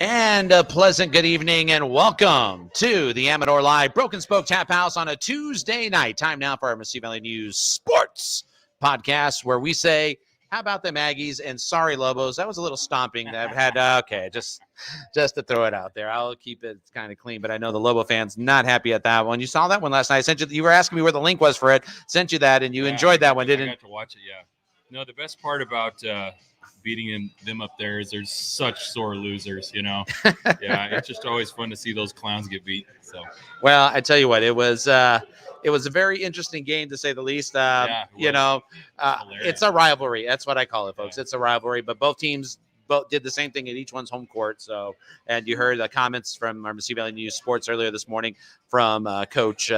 And a pleasant good evening and welcome to the Amador Live Broken Spoke Taphouse on a Tuesday night. Time now for our Mesilla Valley News Sports podcast where we say, how about the Aggies and sorry Lobos. That was a little stomping that I've had. Okay, just to throw it out there. I'll keep it kind of clean, but I know the Lobo fans not happy at that one. You saw that one last night. I sent you. You were asking me where the link was for it. Sent you that, and you enjoyed that one, didn't you? I got to watch it, yeah. No, the best part about beating them up there is there's such sore losers, you know. Yeah, it's just always fun to see those clowns get beat. So, well, I tell you what, it was a very interesting game to say the least. It's a rivalry. That's what I call it, folks. Yeah. It's a rivalry, but both teams did the same thing at each one's home court. So, and you heard the comments from our Mesilla Valley News Sports earlier this morning from Coach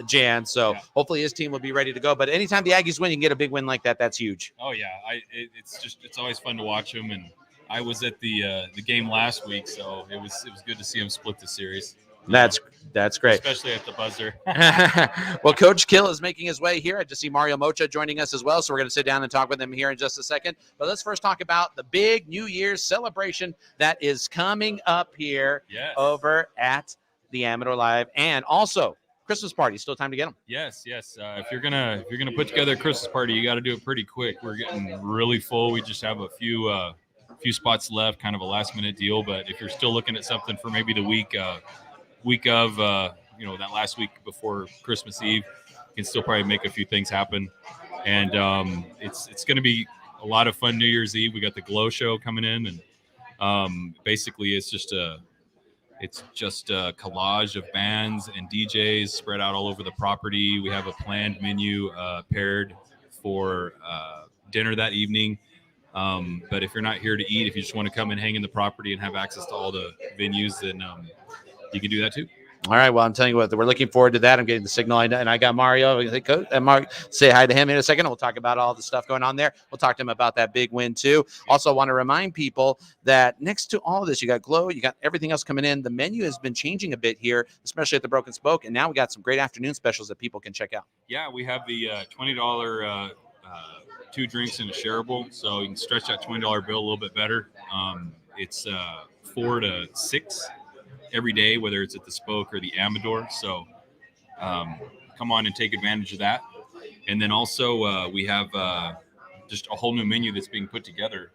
Jan. So hopefully his team will be ready to go. But anytime the Aggies win, you can get a big win like that. That's huge. Oh yeah, it's always fun to watch them. And I was at the game last week, so it was good to see them split the series. That's great, especially at the buzzer. Well, Coach Kill is making his way here. I just see Mario Mocha joining us as well, so we're going to sit down and talk with him here in just a second. But let's first talk about the big New Year's celebration that is coming up here over at the Amador Live, and also Christmas party. Still time to get them. Yes. If you're gonna put together a Christmas party, you got to do it pretty quick. We're getting really full. We just have a few spots left, kind of a last minute deal. But if you're still looking at something for maybe the week of that last week before Christmas Eve, you can still probably make a few things happen. And it's going to be a lot of fun New Year's Eve. We got the Glow Show coming in, and basically it's just a collage of bands and DJs spread out all over the property. We have a planned menu paired for dinner that evening. But if you're not here to eat, if you just want to come and hang in the property and have access to all the venues, then you can do that too. All right. Well, I'm telling you what, we're looking forward to that. I'm getting the signal, and I got Mario. Mark, say hi to him in a second. We'll talk about all the stuff going on there. We'll talk to him about that big win too. Also, want to remind people that next to all of this, you got Glow, you got everything else coming in. The menu has been changing a bit here, especially at the Broken Spoke, and now we got some great afternoon specials that people can check out. Yeah, we have the $20 2 drinks and a shareable, so you can stretch that $20 bill a little bit better. It's 4 to 6. Every day, whether it's at the Spoke or the Amador. So come on and take advantage of that. And then also we have just a whole new menu that's being put together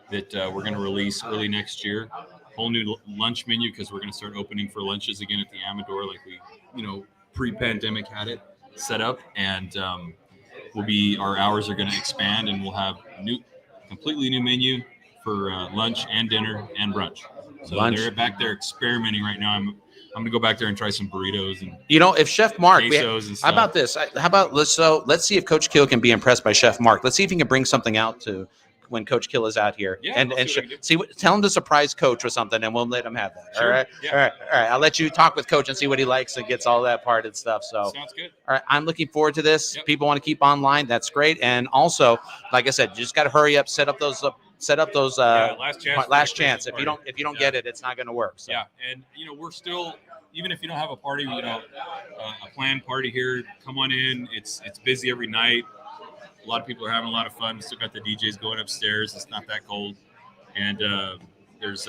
that we're going to release early next year. Whole new lunch menu, because we're going to start opening for lunches again at the Amador like we, pre-pandemic had it set up. And our hours are going to expand, and we'll have completely new menu for lunch and dinner and brunch. So they're back there experimenting right now. I'm going to go back there and try some burritos and if Chef Mark, how about this? Let's see if Coach Kill can be impressed by Chef Mark. Let's see if he can bring something out to when Coach Kill is out here. Yeah, tell him to surprise Coach with something, and we'll let him have that. Sure. All right. Yeah. All right. I'll let you talk with Coach and see what he likes and gets all that part and stuff. So sounds good. All right. I'm looking forward to this. Yep. People want to keep online. That's great. And also, like I said, you just got to hurry up, set up those last chance. If you don't get it, it's not going to work. So. Yeah, and we're still, even if you don't have a party, a planned party here, come on in. It's busy every night. A lot of people are having a lot of fun. We still got the DJs going upstairs. It's not that cold, and there's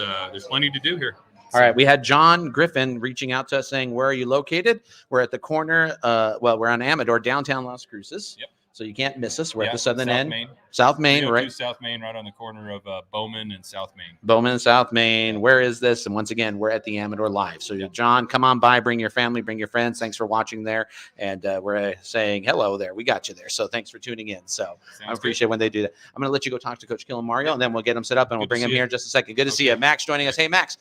plenty to do here. All right, we had John Griffin reaching out to us saying, "Where are you located?" We're at the corner. We're on Amador, downtown Las Cruces. Yep. So you can't miss us. We're at the southern end. South Main, right? South Main, right on the corner of Bowman and South Main. Bowman and South Main. Where is this? And once again, we're at the Amador Live. So, John, come on by. Bring your family. Bring your friends. Thanks for watching there. And we're saying hello there. We got you there. So thanks for tuning in. So I appreciate when they do that. I'm going to let you go talk to Coach Kill and Mario, and then we'll get them set up, and we'll bring them here in just a second. Good to see you. Max joining us. Hey, Max.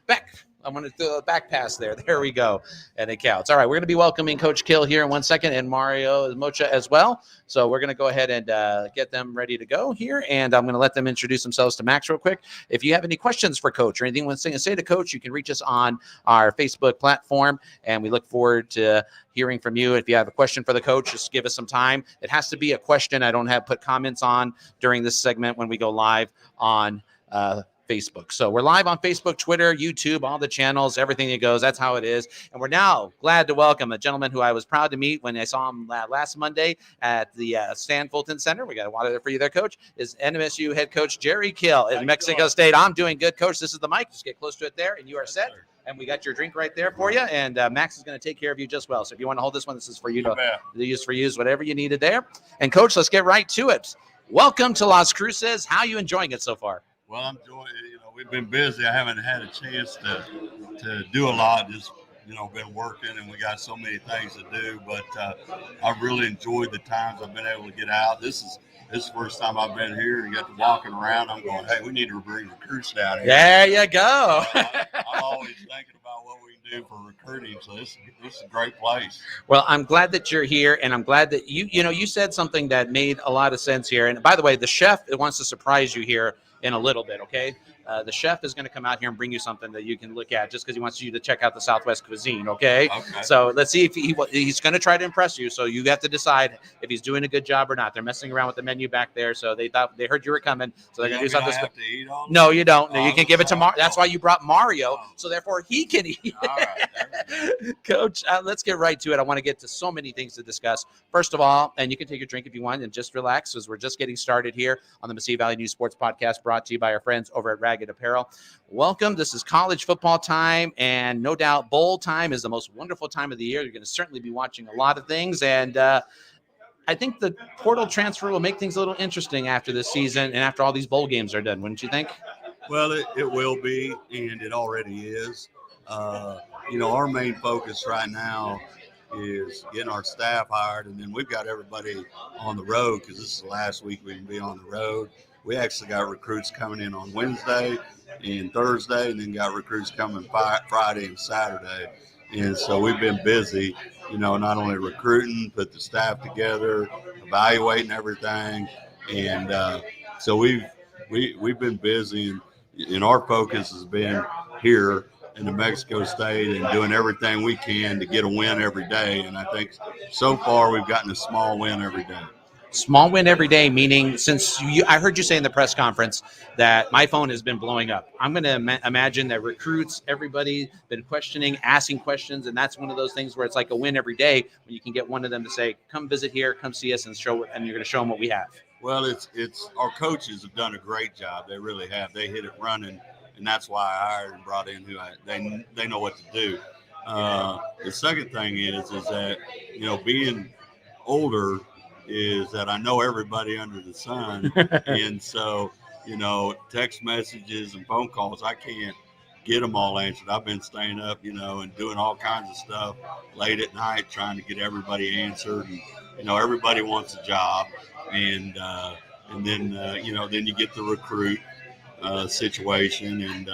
Back. I'm going to do a back pass there. There we go. And it counts. All right. We're going to be welcoming Coach Kill here in 1 second, and Mario Mocha as well. So we're going to go ahead and get them ready to go here. And I'm going to let them introduce themselves to Max real quick. If you have any questions for Coach or anything you want to say to Coach, you can reach us on our Facebook platform. And we look forward to hearing from you. If you have a question for the coach, just give us some time. It has to be a question. I don't have put comments on during this segment when we go live on Facebook. So we're live on Facebook, Twitter, YouTube, all the channels, everything that goes. That's how it is. And we're now glad to welcome a gentleman who I was proud to meet when I saw him last Monday at the Stan Fulton Center. We got a lot there for you there, Coach. Is NMSU head coach Jerry Kill in Mexico State. I'm doing good, Coach. This is the mic. Just get close to it there, and you are set. And we got your drink right there for you. And Max is going to take care of you just well. So if you want to hold this one, this is for you to use whatever you needed there. And Coach, let's get right to it. Welcome to Las Cruces. How are you enjoying it so far? Well, I'm enjoying it. We've been busy. I haven't had a chance to do a lot. Just, been working, and we got so many things to do. But I've really enjoyed the times I've been able to get out. This is the first time I've been here and got to walking around. I'm going, hey, we need to bring recruits down here. There you go. I'm always thinking about what we can do for recruiting. So this is a great place. Well, I'm glad that you're here, and I'm glad that you said something that made a lot of sense here. And by the way, the chef wants to surprise you here in a little bit, okay? The chef is going to come out here and bring you something that you can look at just because he wants you to check out the Southwest cuisine, okay? So let's see if he's going to try to impress you. So you have to decide if he's doing a good job or not. They're messing around with the menu back there, so they thought they heard you were coming. So they're going to do something. Have to eat all no, you don't. No, you can give it to Mario. That's why you brought Mario, so therefore he can eat. All right, Coach, let's get right to it. I want to get to so many things to discuss. First of all, and you can take your drink if you want and just relax as we're just getting started here on the Mesilla Valley News Sports Podcast brought to you by our friends over at Ragged Apparel. Welcome. This is college football time, and no doubt bowl time is the most wonderful time of the year. You're going to certainly be watching a lot of things, and I think the portal transfer will make things a little interesting after this season and after all these bowl games are done, wouldn't you think? Well, it will be, and it already is. Our main focus right now is getting our staff hired, and then we've got everybody on the road because this is the last week we can be on the road. We actually got recruits coming in on Wednesday and Thursday, and then got recruits coming Friday and Saturday. And so we've been busy, not only recruiting, put the staff together, evaluating everything. And so we've been busy, and our focus has been here in New Mexico State and doing everything we can to get a win every day. And I think so far we've gotten a small win every day. Small win every day, meaning since I heard you say in the press conference that my phone has been blowing up. I'm going to imagine that recruits, everybody been questioning, asking questions, and that's one of those things where it's like a win every day when you can get one of them to say, come visit here, come see us, and you're going to show them what we have. Well, it's our coaches have done a great job. They really have. They hit it running, and that's why I hired and brought in they know what to do. The second thing is that, being older is that I know everybody under the sun. And so, text messages and phone calls, I can't get them all answered. I've been staying up, and doing all kinds of stuff late at night, trying to get everybody answered. And, everybody wants a job. And then you get the recruit situation, and,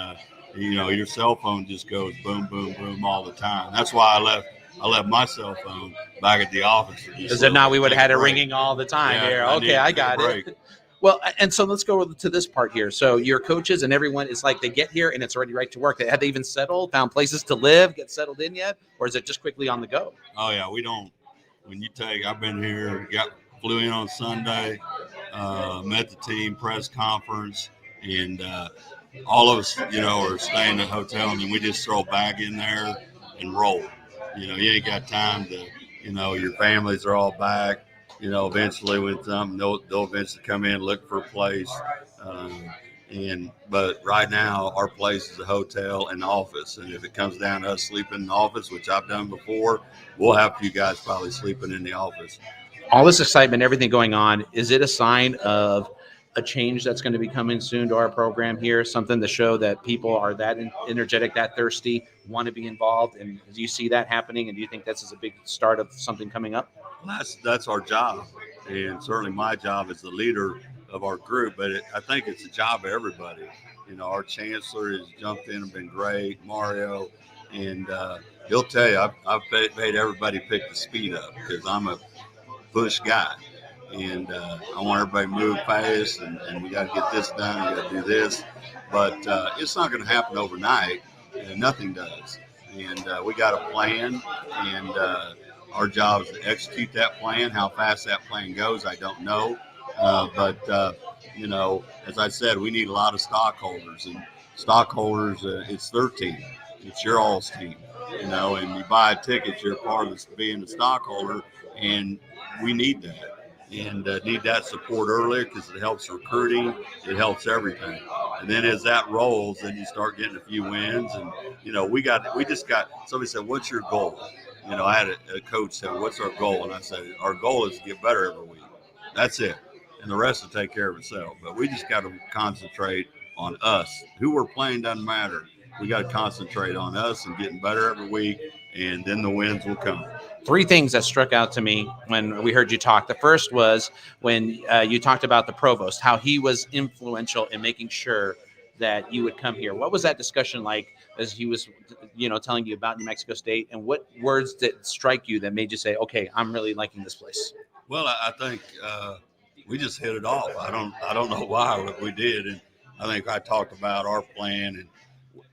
your cell phone just goes boom, boom, boom all the time. That's why I left my cell phone back at the office. Because if not, we would have had it ringing all the time here. Okay, I got it. Well, and so let's go to this part here. So your coaches and everyone, it's like they get here and it's already right to work. Had they even settled, found places to live, get settled in yet? Or is it just quickly on the go? Oh, yeah, we don't. I've been here, flew in on Sunday, met the team, press conference, and all of us, are staying in the hotel, and then we just throw a bag in there and roll. You ain't got time to, your families are all back. Eventually when something, they'll eventually come in, look for a place. But right now, our place is a hotel and office. And if it comes down to us sleeping in the office, which I've done before, we'll have you guys probably sleeping in the office. All this excitement, everything going on, is it a sign of a change that's going to be coming soon to our program here, something to show that people are that energetic, that thirsty, want to be involved? And do you see that happening? And do you think this is a big start of something coming up? That's our job, and certainly my job as the leader of our group, but I think it's a job of everybody. Our chancellor has jumped in and been great, Mario, and he'll tell you, I've made everybody pick the speed up because I'm a push guy. And I want everybody to move fast, and we got to get this done. We got to do this, but it's not going to happen overnight. Nothing does, and we got a plan, and our job is to execute that plan. How fast that plan goes, I don't know, but as I said, we need a lot of stockholders, and stockholders, it's their team. It's your all's team, and you buy a ticket, you're part of this, being a stockholder, and we need that. And need that support earlier because it helps recruiting, it helps everything. And then as that rolls, then you start getting a few wins. And we just got somebody said, "What's your goal?" I had a coach say, "What's our goal?" And I said, "Our goal is to get better every week. That's it, and the rest will take care of itself. But we just got to concentrate on us. Who we're playing doesn't matter. We got to concentrate on us and getting better every week, and then the wins will come." Three things that struck out to me when we heard you talk. The first was when you talked about the provost, how he was influential in making sure that you would come here. What was that discussion like as he was, telling you about New Mexico State, and what words did strike you that made you say, okay, I'm really liking this place? Well, I think we just hit it off. I don't know why, but we did. And I think I talked about our plan and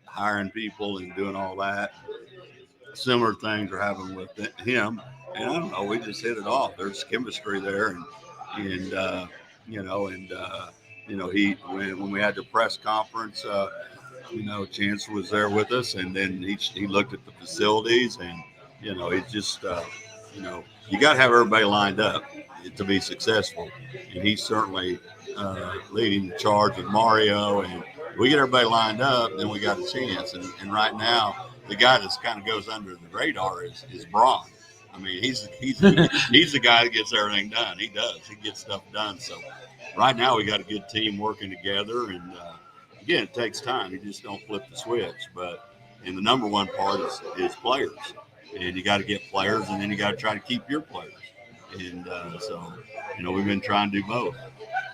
hiring people and doing all that. Similar things are happening with him, and I don't know. We just hit it off. There's chemistry there, and he when we had the press conference, Chance was there with us, and then he looked at the facilities, and he just you got to have everybody lined up to be successful, and he's certainly leading the charge with Mario, and we get everybody lined up, then we got a chance, and right now. The guy that kind of goes under the radar is Braun. I mean, he's the guy that gets everything done. He does. He gets stuff done. So right now we got a good team working together. And again, it takes time. You just don't flip the switch. And the number one part is players. And you got to get players, and then you got to try to keep your players. And so we've been trying to do both.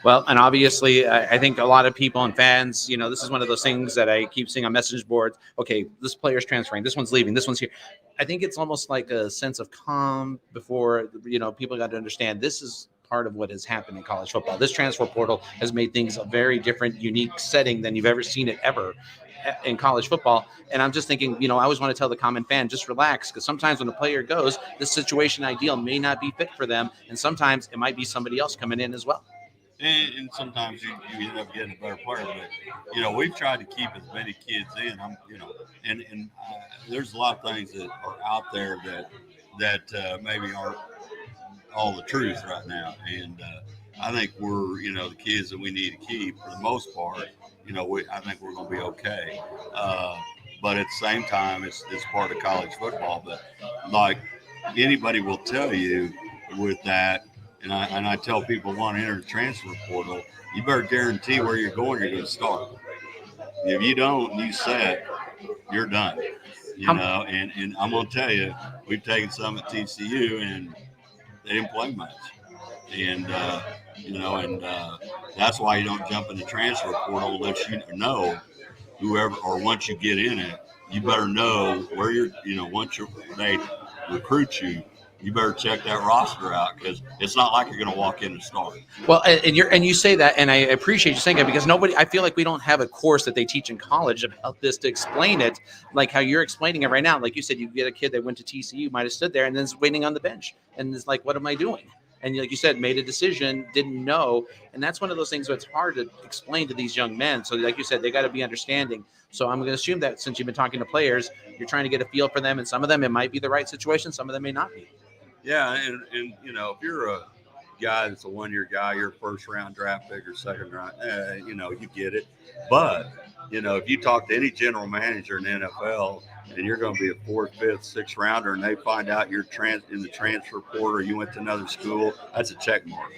Well, and obviously, I think a lot of people and fans, this is one of those things that I keep seeing on message boards. Okay, this player's transferring, this one's leaving, this one's here. I think it's almost like a sense of calm before, people got to understand this is part of what has happened in college football. This transfer portal has made things a very different, unique setting than you've ever seen it ever in college football. And I'm just thinking, I always want to tell the common fan, just relax, because sometimes when a player goes, this situation ideal may not be fit for them. And sometimes it might be somebody else coming in as well. And sometimes you end up getting a better player, but we've tried to keep as many kids in. And there's a lot of things that are out there that maybe aren't all the truth right now. And I think we're the kids that we need to keep for the most part. I think we're going to be okay. But at the same time, it's part of college football. But like anybody will tell you with that. And I tell people want to enter the transfer portal, you better guarantee where you're going to start. If you don't, and you set, you're done. And I'm going to tell you, we've taken some at TCU, and they didn't play much. And, that's why you don't jump in the transfer portal unless you know whoever, or once you get in it, you better know where you're, once they recruit you, you better check that roster out because it's not like you're going to walk in and start. Well, and you say that, and I appreciate you saying that because I feel like we don't have a course that they teach in college about this to explain it, like how you're explaining it right now. Like you said, you get a kid that went to TCU, might have stood there and then is waiting on the bench, and is like, what am I doing? And like you said, made a decision, didn't know, and that's one of those things where it's hard to explain to these young men. So like you said, they got to be understanding. So I'm going to assume that since you've been talking to players, you're trying to get a feel for them, and some of them it might be the right situation, some of them may not be. Yeah, and if you're a guy that's a one-year guy, you're a first-round draft pick or second-round, you get it. But, if you talk to any general manager in the NFL and you're going to be a fourth, fifth, sixth-rounder and they find out you're in the transfer portal or you went to another school, that's a check mark.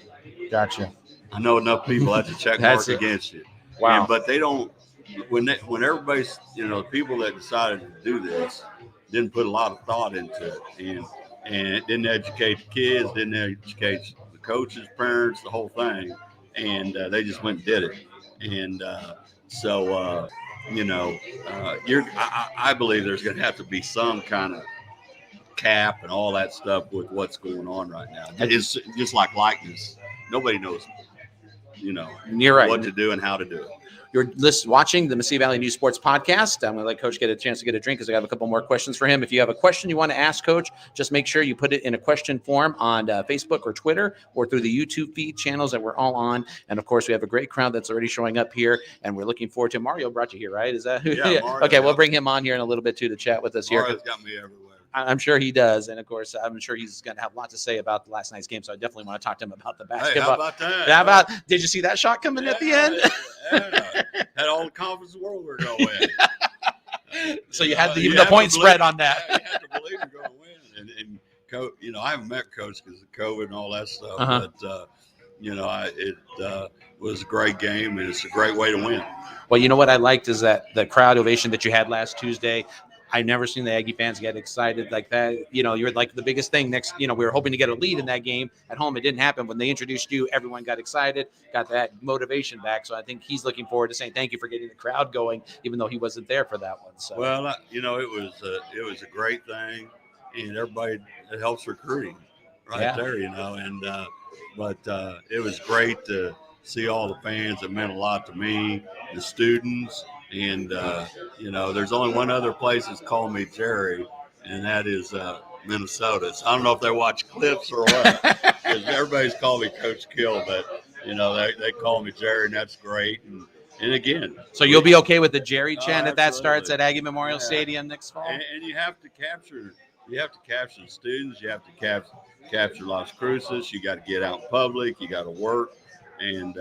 Gotcha. I know enough people that's a check mark against you. Wow. But they don't – when everybody's – the people that decided to do this didn't put a lot of thought into it. And it didn't educate the kids, didn't educate the coaches, parents, the whole thing. And they just went and did it. And I believe there's going to have to be some kind of cap and all that stuff with what's going on right now. It's just like likeness. Nobody knows You're right. what to do and how to do it. You're watching the Mesilla Valley News Sports Podcast. I'm going to let Coach get a chance to get a drink because I have a couple more questions for him. If you have a question you want to ask Coach, just make sure you put it in a question form on Facebook or Twitter or through the YouTube feed channels that we're all on. And, of course, we have a great crowd that's already showing up here, and we're looking forward to Mario brought you here, right? Is that who? Yeah, Mario, okay, we'll bring him on here in a little bit, too, to chat with us here. Mario's got me everywhere. I'm sure he does. And, of course, I'm sure he's going to have a lot to say about last night's game. So I definitely want to talk to him about the basketball. Hey, how about that? Did you see that shot coming at the end? Had all the confidence in the world we're going to win. So you had the point spread on that. You had to believe you're going to win. And I haven't met Coach because of COVID and all that stuff. But, it was a great game, and it's a great way to win. Well, you know what I liked is that the crowd ovation that you had last Tuesday. I've never seen the Aggie fans get excited like that. You're like the biggest thing next. We were hoping to get a lead in that game at home. It didn't happen. When they introduced you, everyone got excited, got that motivation back. So I think he's looking forward to saying thank you for getting the crowd going, even though he wasn't there for that one. So well, it was a great thing, and everybody it helps recruiting there, And but it was great to see all the fans. It meant a lot to me, the students. And, there's only one other place that's called me Jerry, and that is Minnesota. So I don't know if they watch clips or what, because everybody's called me Coach Kill, but, they call me Jerry, and that's great. And again. So you'll be okay with the Jerry chant if that starts at Aggie Memorial Stadium next fall? And you have to capture the students. You have to capture Las Cruces. You got to get out in public. You got to work. And,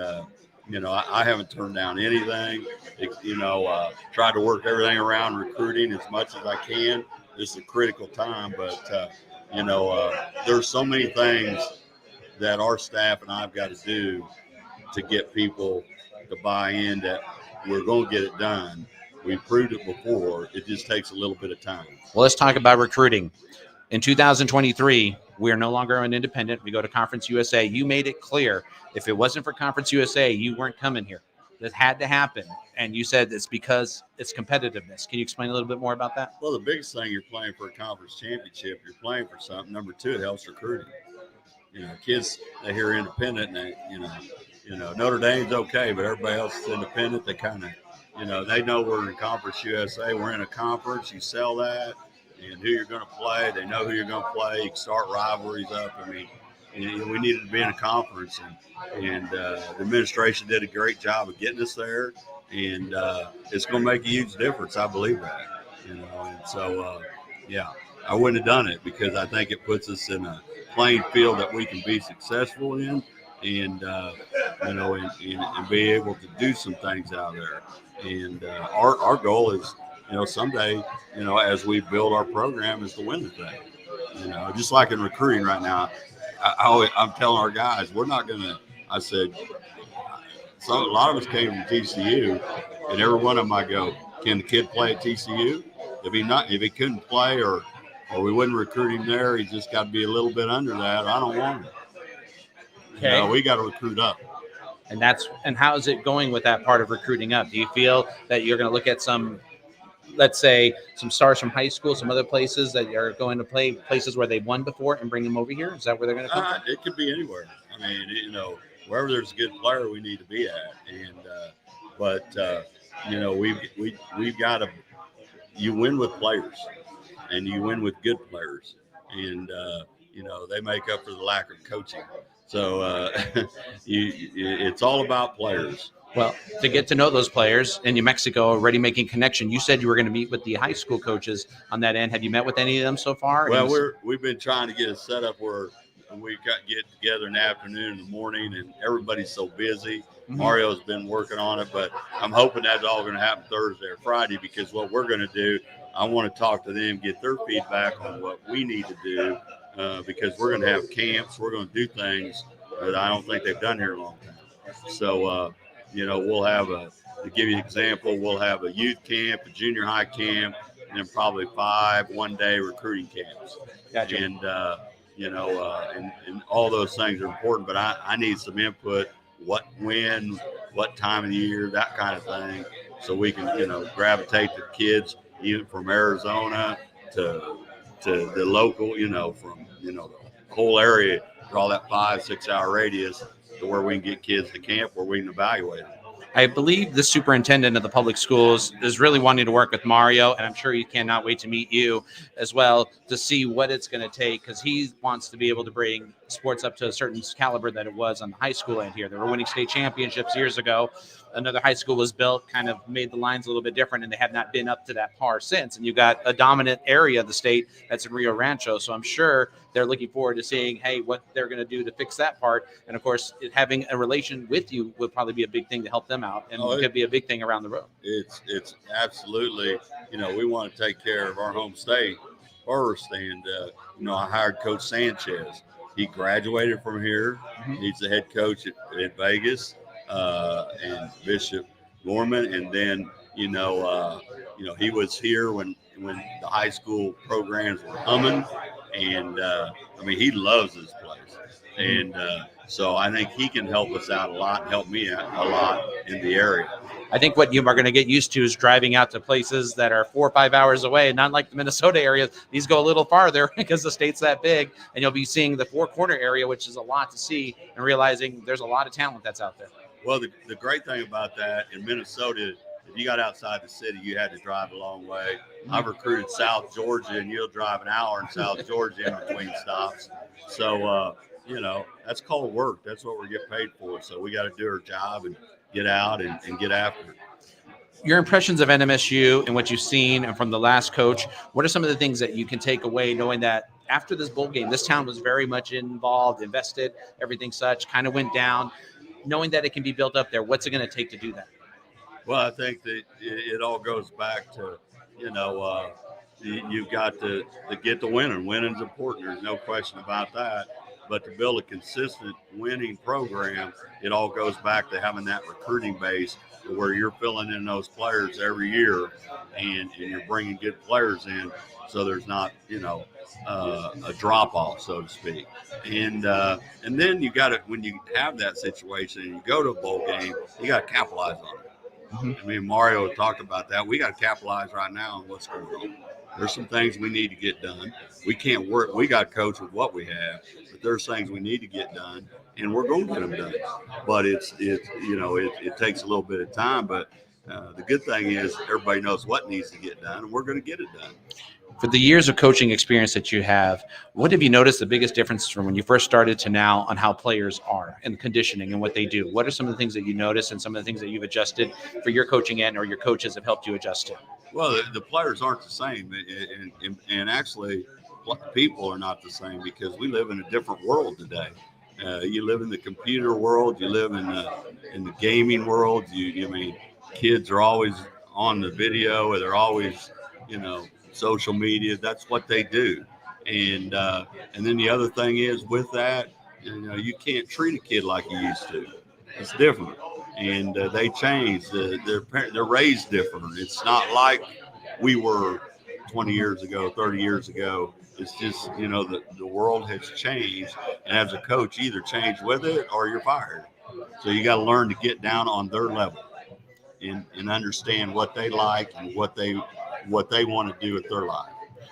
I haven't turned down anything. Tried to work everything around recruiting as much as I can. This is a critical time, but there's so many things that our staff and I've got to do to get people to buy in that we're going to get it done. We've proved it before. It just takes a little bit of time. Well, let's talk about recruiting. In 2023, we are no longer an independent. We go to Conference USA. You made it clear if it wasn't for Conference USA, you weren't coming here. That had to happen. And you said it's because it's competitiveness. Can you explain a little bit more about that? Well, the biggest thing, you're playing for a conference championship. You're playing for something. Number two, it helps recruiting. Kids, they hear independent, and Notre Dame's okay, but everybody else is independent. They kind of, they know we're in Conference USA. We're in a conference. You sell that. And who you're going to play. They know who you're going to play. You can start rivalries up. I mean, we needed to be in a conference, and the administration did a great job of getting us there. And it's going to make a huge difference. I believe that. And so, I wouldn't have done it because I think it puts us in a playing field that we can be successful in, and and be able to do some things out there. And our goal is. Someday, as we build our program, is to win the thing. Just like in recruiting right now, I'm telling our guys, we're not going to. I said, a lot of us came from TCU, and every one of them I go, can the kid play at TCU? If he couldn't play, or we wouldn't recruit him there, he just got to be a little bit under that. I don't want him. Okay. We got to recruit up. And how is it going with that part of recruiting up? Do you feel that you're going to look at some? Let's say some stars from high school, some other places that are going to play places where they've won before and bring them over here? Is that where they're going to come from? It could be anywhere. I mean, wherever there's a good player, we need to be at. And we've got to. You win with players, and you win with good players, and they make up for the lack of coaching. So it's all about players. Well, to get to know those players in New Mexico, already making connection. You said you were going to meet with the high school coaches on that end. Have you met with any of them so far? Well, we've been trying to get a setup where we get together in the afternoon and the morning, and everybody's so busy. Mm-hmm. Mario's been working on it, but I'm hoping that's all going to happen Thursday or Friday, because what we're going to do, I want to talk to them, get their feedback on what we need to do, because we're going to have camps. We're going to do things that I don't think they've done here in a long time. So, we'll have to give you an example, we'll have a youth camp, a junior high camp, and then probably 5 one-day recruiting camps. Gotcha. And, and all those things are important, but I need some input, when, what time of the year, that kind of thing, so we can, gravitate the kids even from Arizona to the local, from, the whole area, draw that 5-6 hour radius. to where we can get kids to camp where we can evaluate them. I believe the superintendent of the public schools is really wanting to work with Mario, and I'm sure he cannot wait to meet you as well to see what it's going to take, because he wants to be able to bring sports up to a certain caliber that it was on the high school end here. They were winning state championships years ago. Another high school was built, kind of made the lines a little bit different, and they have not been up to that par since. And you got a dominant area of the state that's in Rio Rancho. So I'm sure they're looking forward to seeing, hey, what they're going to do to fix that part. And of course, having a relation with you would probably be a big thing to help them out, and it could be a big thing around the road. It's absolutely, we want to take care of our home state first. And, I hired Coach Sanchez. He graduated from here. Mm-hmm. He's the head coach at Vegas and Bishop Gorman. And then, he was here when the high school programs were humming. And, he loves this place. And so I think he can help us out a lot and help me out a lot in the area. I think what you are going to get used to is driving out to places that are 4 or 5 hours away, not like the Minnesota area. These go a little farther because the state's that big, and you'll be seeing the Four Corner area, which is a lot to see, and realizing there's a lot of talent that's out there. Well, the great thing about that in Minnesota, if you got outside the city, you had to drive a long way. I've recruited South Georgia, and you'll drive an hour in South Georgia in between stops. So, that's called work. That's what we get paid for. So we got to do our job and get out and get after it. Your impressions of NMSU and what you've seen and from the last coach, what are some of the things that you can take away knowing that after this bowl game, this town was very much involved, invested, everything such, kind of went down, knowing that it can be built up there? What's it going to take to do that? Well, I think that it all goes back to, you've got to get the winning. Winning's important. There's no question about that. But to build a consistent winning program, it all goes back to having that recruiting base where you're filling in those players every year and you're bringing good players in so there's not, a drop-off, so to speak. And then you got to, when you have that situation and you go to a bowl game, you got to capitalize on it. Mm-hmm. Mario talked about that. We got to capitalize right now on what's going on. There's some things we need to get done. We can't work. We got to coach with what we have, but there's things we need to get done, and we're going to get them done. But it takes a little bit of time. But the good thing is everybody knows what needs to get done, and we're going to get it done. For the years of coaching experience that you have, what have you noticed the biggest difference from when you first started to now on how players are and conditioning and what they do? What are some of the things that you notice and some of the things that you've adjusted for your coaching end or your coaches have helped you adjust to? Well, the players aren't the same, and actually people are not the same because we live in a different world today. You live in the computer world, you live in the gaming world. Kids are always on the video, or they're always, social media. That's what they do, and then the other thing is with that, you can't treat a kid like you used to. It's different. And they changed. They're raised different. It's not like we were 20 years ago, 30 years ago. It's just, the world has changed. And as a coach, you either change with it or you're fired. So you got to learn to get down on their level and understand what they like and what they want to do with their life.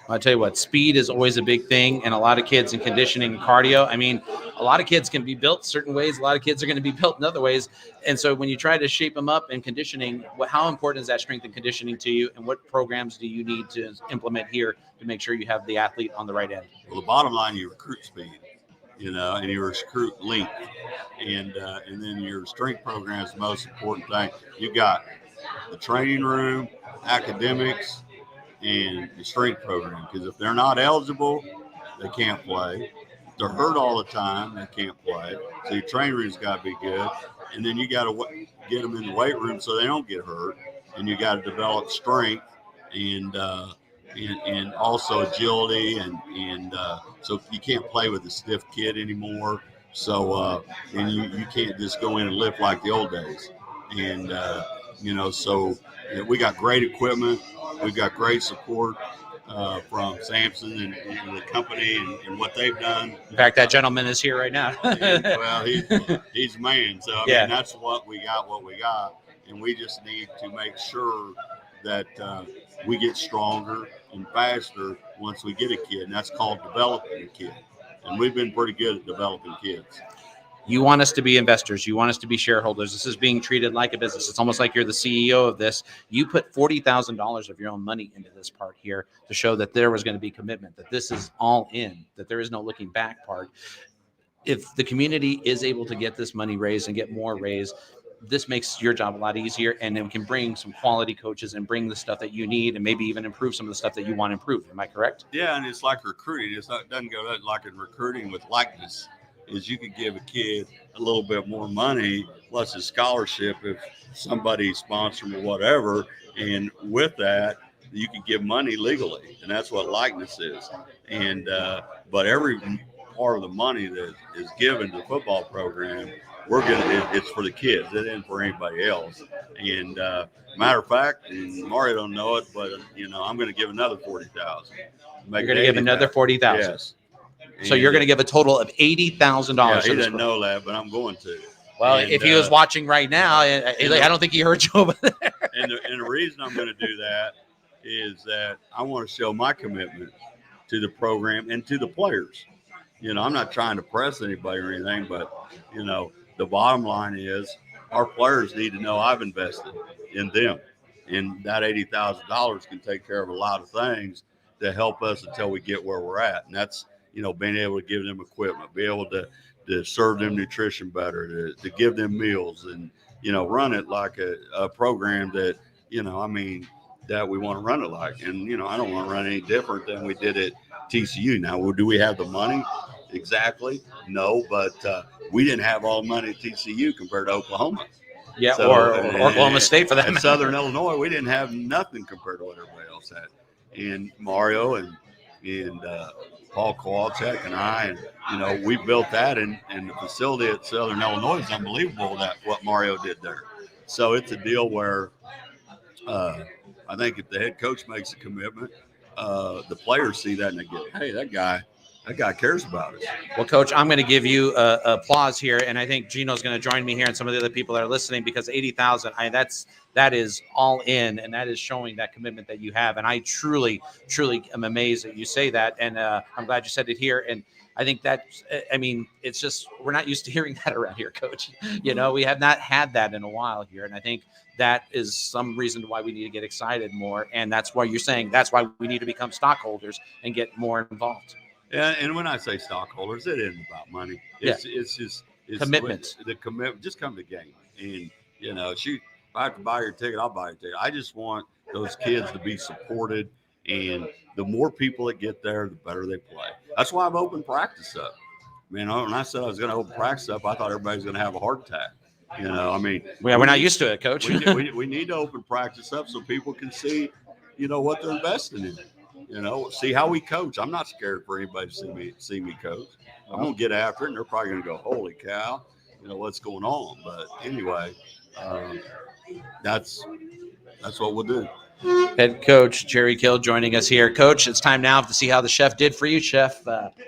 I'll tell you what, speed is always a big thing, and a lot of kids in conditioning and cardio. A lot of kids can be built certain ways. A lot of kids are going to be built in other ways. And so when you try to shape them up in conditioning, how important is that strength and conditioning to you, and what programs do you need to implement here to make sure you have the athlete on the right end? Well, the bottom line, you recruit speed, and you recruit length. And then your strength program is the most important thing. You got the training room, academics, and the strength program, because if they're not eligible, they can't play. If they're hurt all the time, they can't play. So your training room's got to be good, and then you got to get them in the weight room so they don't get hurt, and you got to develop strength and also agility, and so you can't play with a stiff kid anymore. So and you can't just go in and lift like the old days, and so we got great equipment. We've got great support from Sampson and the company and what they've done. In fact, that gentleman is here right now. He's a man. So, that's what we got. And we just need to make sure that we get stronger and faster once we get a kid. And that's called developing a kid. And we've been pretty good at developing kids. You want us to be investors. You want us to be shareholders. This is being treated like a business. It's almost like you're the CEO of this. You put $40,000 of your own money into this part here to show that there was going to be commitment, that this is all in, that there is no looking back part. If the community is able to get this money raised and get more raised, this makes your job a lot easier, and then we can bring some quality coaches and bring the stuff that you need and maybe even improve some of the stuff that you want to improve. Am I correct? Yeah, and it's like recruiting. It doesn't go that like in recruiting with likeness. Is you could give a kid a little bit more money plus a scholarship if somebody sponsors him or whatever, and with that you can give money legally, and that's what likeness is. And but every part of the money that is given to the football program, it's for the kids. It isn't for anybody else. And matter of fact, and Mario don't know it, but I'm going to give another $40,000. You're going to give another $40,000. Yes. So you're going to give a total of $80,000. Yeah, he doesn't know that, but I'm going to. Well, if he was watching right now, I don't think he heard you over there. And the reason I'm going to do that is that I want to show my commitment to the program and to the players. I'm not trying to press anybody or anything, but, the bottom line is our players need to know I've invested in them. And that $80,000 can take care of a lot of things to help us until we get where we're at. And that's, being able to give them equipment, be able to serve them nutrition better, to give them meals, and, run it like a program that, that we want to run it like. And, I don't want to run any different than we did at TCU. Now, do we have the money? Exactly. No, but we didn't have all the money at TCU compared to Oklahoma. Yeah, so, or Oklahoma State for that. And Southern Illinois, we didn't have nothing compared to what everybody else had. And Mario and Paul Kowalczyk and I, and we built that, and the facility at Southern Illinois is unbelievable. That what Mario did there. So it's a deal where I think if the head coach makes a commitment, the players see that and they go, "Hey, that guy cares about us." Well, Coach, I'm going to give you applause here, and I think Gino's going to join me here and some of the other people that are listening, because 80,000, that is all in, and that is showing that commitment that you have. And I truly am amazed that you say that, and I'm glad you said it here. And I think it's just, we're not used to hearing that around here, Coach. We have not had that in a while here, and I think that is some reason why we need to get excited more, and that's why you're saying that's why we need to become stockholders and get more involved. Yeah, and when I say stockholders, it isn't about money. It's just commitment. The commitment. Just come to the game, and shoot. If I have to buy your ticket, I'll buy your ticket. I just want those kids to be supported, and the more people that get there, the better they play. That's why I've opened practice up. When I said I was going to open practice up, I thought everybody was going to have a heart attack. We're not used to it, Coach. we need to open practice up so people can see, what they're investing in. See how we coach. I'm not scared for anybody to see me coach. I'm gonna get after it, and they're probably gonna go, "Holy cow, what's going on?" But anyway, that's what we'll do. Head coach Jerry Kill joining us here. Coach, it's time now to see how the chef did for you. Chef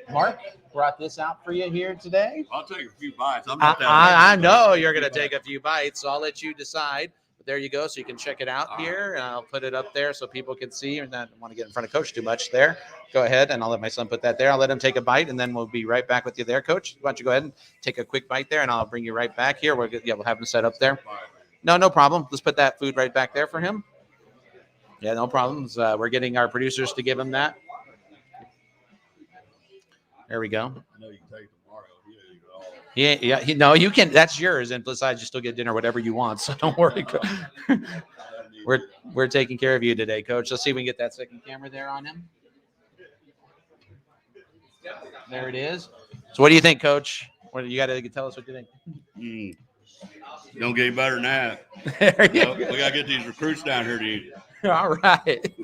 Mark brought this out for you here today. I'll take a few bites. I know you're gonna take a few bites, so I'll let you decide. There you go. So you can check it out here, and I'll put it up there so people can see, and not want to get in front of Coach too much there. Go ahead, and I'll let my son put that there. I'll let him take a bite, and then we'll be right back with you there, Coach. Why don't you go ahead and take a quick bite there, and I'll bring you right back here. We'll have him set up there. No problem. Let's put that food right back there for him. Yeah, no problems. We're getting our producers to give him that. There we go. I know you can take it tomorrow. No, you can. That's yours, and besides, you still get dinner, whatever you want. So don't worry. We're taking care of you today, Coach. Let's see if we can get that second camera there on him. There it is. So, what do you think, Coach? You got to tell us what you think. Don't get any better than that. We got to get these recruits down here to eat. All right.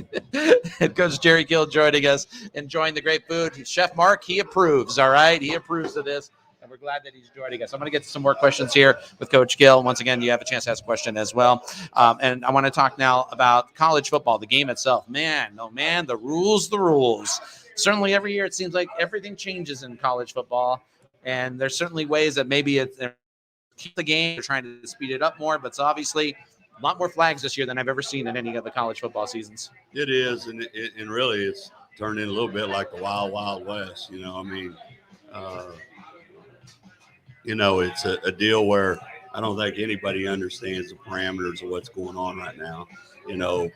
Coach Jerry Gill joining us, enjoying the great food. Chef Mark, he approves. All right, he approves of this. And we're glad that he's joining us. I'm going to get to some more questions here with Coach Gill. Once again, you have a chance to ask a question as well. And I want to talk now about college football, the game itself. The rules. Certainly every year it seems like everything changes in college football. And there's certainly ways that maybe they're keep the game, they're trying to speed it up more. But it's obviously a lot more flags this year than I've ever seen in any of the college football seasons. It is, and really it's turned in a little bit like the Wild Wild West. it's a deal where I don't think anybody understands the parameters of what's going on right now.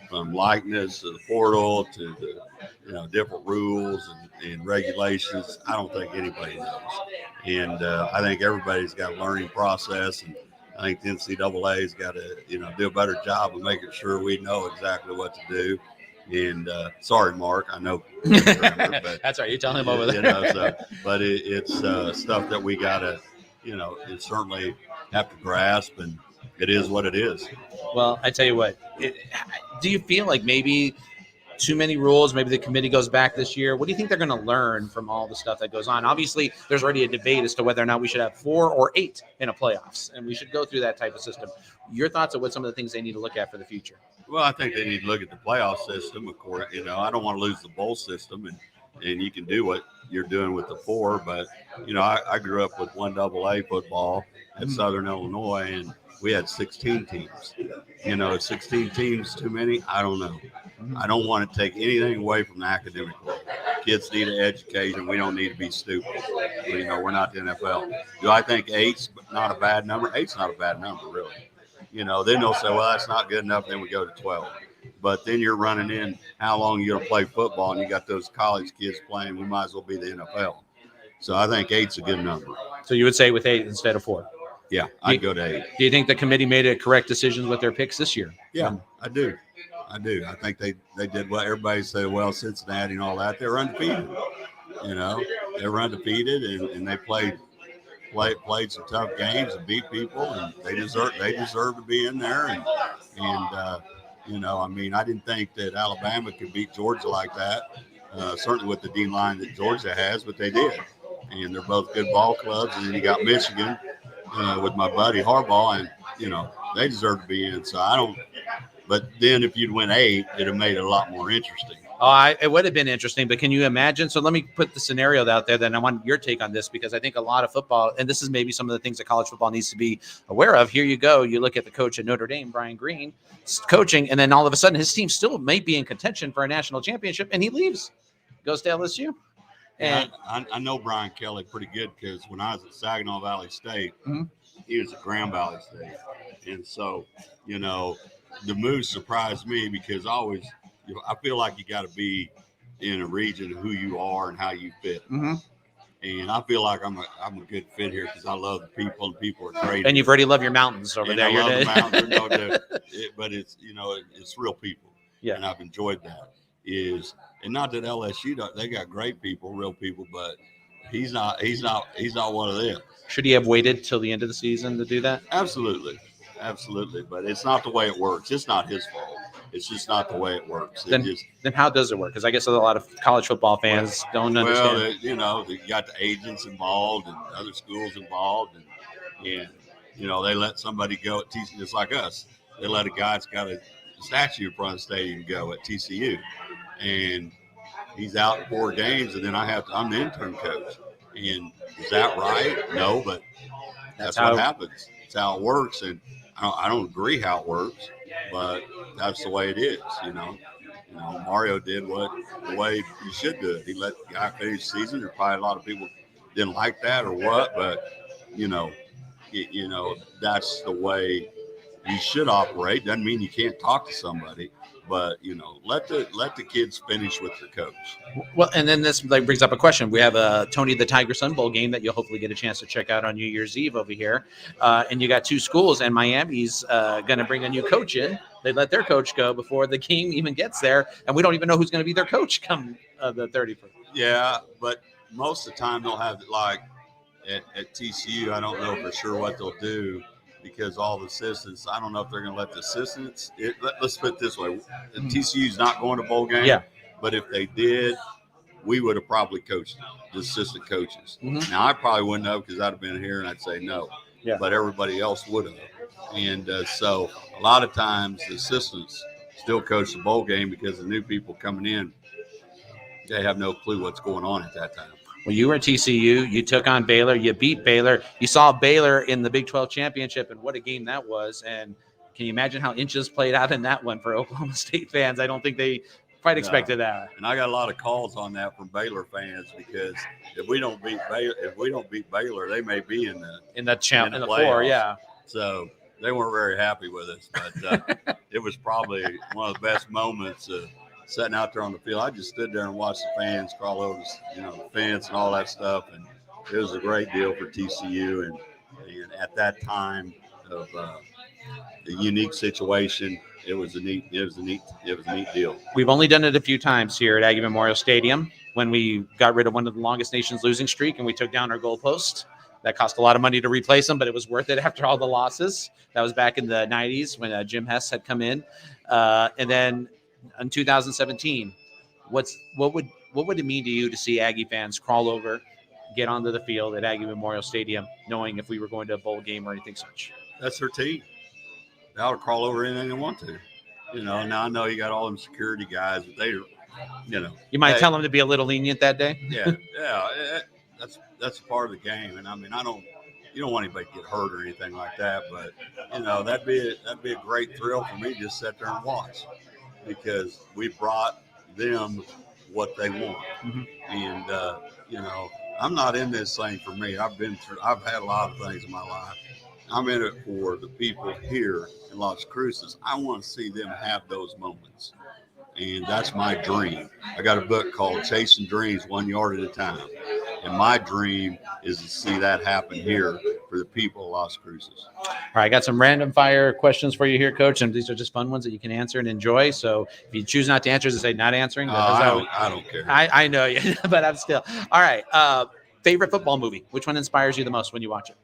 From likeness to the portal to the different rules and regulations. I don't think anybody knows, and I think everybody's got a learning process, and I think the NCAA's got to do a better job of making sure we know exactly what to do. And sorry, Mark, I know. But, that's right. You tell him over there. But it's stuff that we got to, certainly have to grasp, and it is what it is. Well, I tell you what, do you feel like maybe too many rules? Maybe the committee goes back this year. What do you think they're going to learn from all the stuff that goes on? Obviously, there's already a debate as to whether or not we should have 4 or 8 in a playoffs, and we should go through that type of system. Your thoughts on what some of the things they need to look at for the future? Well, I think they need to look at the playoff system. Of course, I don't want to lose the bowl system, and you can do what you're doing with the 4. But I grew up with 1AA football at Southern Illinois, and we had 16 teams. 16 teams too many? I don't know. I don't want to take anything away from the academic world. Kids need an education. We don't need to be stupid. We're not the NFL. Do I think 8's not a bad number? 8's not a bad number, really. Then they'll say, well, that's not good enough. Then we go to 12. But then you're running in how long you're going to play football, and you got those college kids playing. We might as well be the NFL. So I think 8's a good number. So you would say with 8 instead of 4? Yeah, I'd go to 8. Do you think the committee made a correct decision with their picks this year? Yeah, I do. I think they did what everybody said. Well, Cincinnati and all that, they're undefeated. They were undefeated, and they played some tough games and beat people, and they deserve to be in there. And I didn't think that Alabama could beat Georgia like that. Certainly with the D line that Georgia has, but they did. And they're both good ball clubs. And then you got Michigan with my buddy Harbaugh, and they deserve to be in. So I don't. But then if you'd win 8, it'd have made it a lot more interesting. It would have been interesting, but can you imagine? So let me put the scenario out there. Then I want your take on this, because I think a lot of football, and this is maybe some of the things that college football needs to be aware of. Here you go. You look at the coach at Notre Dame, Brian Green, coaching, and then all of a sudden his team still may be in contention for a national championship, and he leaves, goes to LSU. And I know Brian Kelly pretty good, because when I was at Saginaw Valley State, he was at Grand Valley State. And so, the move surprised me, because I feel like you got to be in a region of who you are and how you fit. And I feel like I'm a good fit here, because I love the people, and people are great. And you've already loved your mountains over there. I love the mountains, but it's it's real people. Yeah. And I've enjoyed that. And not that LSU, they got great people, real people, but he's not one of them. Should he have waited till the end of the season to do that? Absolutely. But it's not the way it works. It's not his fault. It's just not the way it works. Then how does it work? Because I guess a lot of college football fans don't understand. Well, you got the agents involved and other schools involved, and they let somebody go at TCU, just like us. They let a guy that's got a statue in front of the stadium go at TCU, and he's out in 4 games, and then I'm the intern coach. And is that right? No, but that's what happens. It's how it works, and I don't agree how it works, but that's the way it is. Mario did the way you should do it. He let the guy finish the season. There's probably a lot of people didn't like that or what, but that's the way you should operate. Doesn't mean you can't talk to somebody, but let the kids finish with their coach. Well, and then this brings up a question. We have a Tony the Tiger Sun Bowl game that you'll hopefully get a chance to check out on New Year's Eve over here, and you got 2 schools, and Miami's going to bring a new coach in. They let their coach go before the game even gets there, and we don't even know who's going to be their coach come the 31st. Yeah, but most of the time they'll have at TCU. I don't know for sure what they'll do, because all the assistants, I don't know if they're going to let the assistants. Let's put it this way: TCU's not going to bowl game. Yeah. But if they did, we would have probably coached the assistant coaches. Now I probably wouldn't have, because I'd have been here and I'd say no. Yeah. But everybody else would have. And so a lot of times the assistants still coach the bowl game, because the new people coming in, they have no clue what's going on at that time. Well, you were at TCU. You took on Baylor. You beat Baylor. You saw Baylor in the Big 12 championship, and what a game that was. And can you imagine how inches played out in that one for Oklahoma State fans? I don't think they Quite expected that. And I got a lot of calls on that from Baylor fans because if we don't beat Baylor, they may be in the floor, yeah. So they weren't very happy with us, but it was probably one of the best moments sitting out there on the field. I just stood there and watched the fans crawl over, the fence and all that stuff, and it was a great deal for TCU. And at that time of a unique situation, it was a neat deal. We've only done it a few times here at Aggie Memorial Stadium when we got rid of one of the longest nation's losing streak and we took down our goalpost. That cost a lot of money to replace them, but it was worth it after all the losses. That was back in the 90s when Jim Hess had come in. And then in 2017, what would it mean to you to see Aggie fans crawl over, get onto the field at Aggie Memorial Stadium, knowing if we were going to a bowl game or anything such? That's their team. They ought to crawl over anything they want to. Now I know you got all them security guys, but they, You might tell them to be a little lenient that day? Yeah. That's part of the game. And I mean, you don't want anybody to get hurt or anything like that, but that'd be a great thrill for me to just sit there and watch because we brought them what they want. Mm-hmm. And I'm not in this thing for me. I've had a lot of things in my life. I'm in it for the people here in Las Cruces. I want to see them have those moments. And that's my dream. I got a book called Chasing Dreams 1 Yard at a Time. And my dream is to see that happen here for the people of Las Cruces. All right, I got some random fire questions for you here, Coach. And these are just fun ones that you can answer and enjoy. So if you choose not to answer, just say not answering. I don't care. I know you, but I'm still. All right. Favorite football movie? Which one inspires you the most when you watch it?